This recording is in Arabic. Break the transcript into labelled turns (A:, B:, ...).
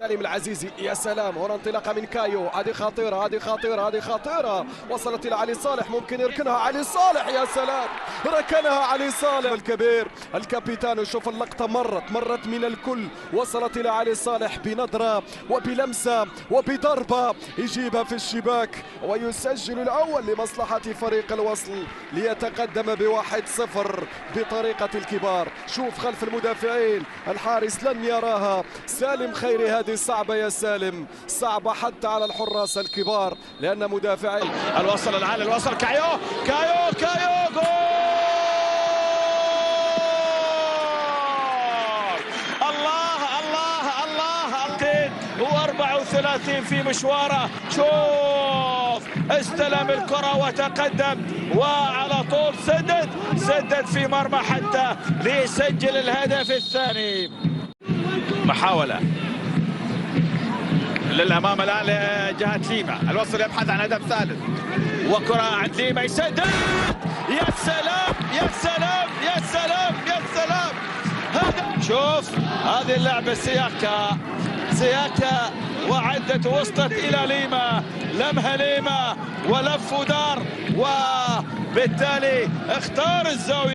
A: سالم العزيزي، يا سلام، هنا انطلاقه من كايو، هذه خطيره هذه خطيره هذه خطيره، وصلت الى علي صالح، ممكن يركنها علي صالح، يا سلام، ركنها علي صالح الكبير الكابيتانو. شوف اللقطه، مرت من الكل، وصلت الى علي صالح بنظره وبلمسه وبضربه، يجيبها في الشباك ويسجل الاول لمصلحه فريق الوصل ليتقدم ب1-0 بطريقه الكبار. شوف خلف المدافعين، الحارس لن يراها، سالم خيري. هذه صعبة يا سالم، صعبة حتى على الحراس الكبار، لأن مدافعين.
B: الوصل العالي، الوصل كايو كايو كايو، جول! الله الله الله، 234 في مشواره. شوف، استلم الكرة وتقدم، وعلى طول سدد في مرمى حتى ليسجل الهدف الثاني. محاولة للأمام الآن لجهة ليما، الوصل يبحث عن هدف ثالث، وكرة عند ليما يسدد. يا سلام يا سلام يا سلام يا سلام، هدف! شوف هذه اللعبة، سياكا وعدت وصلت إلى ليما، لمها ليما ولف ودار، وبالتالي اختار الزاوية.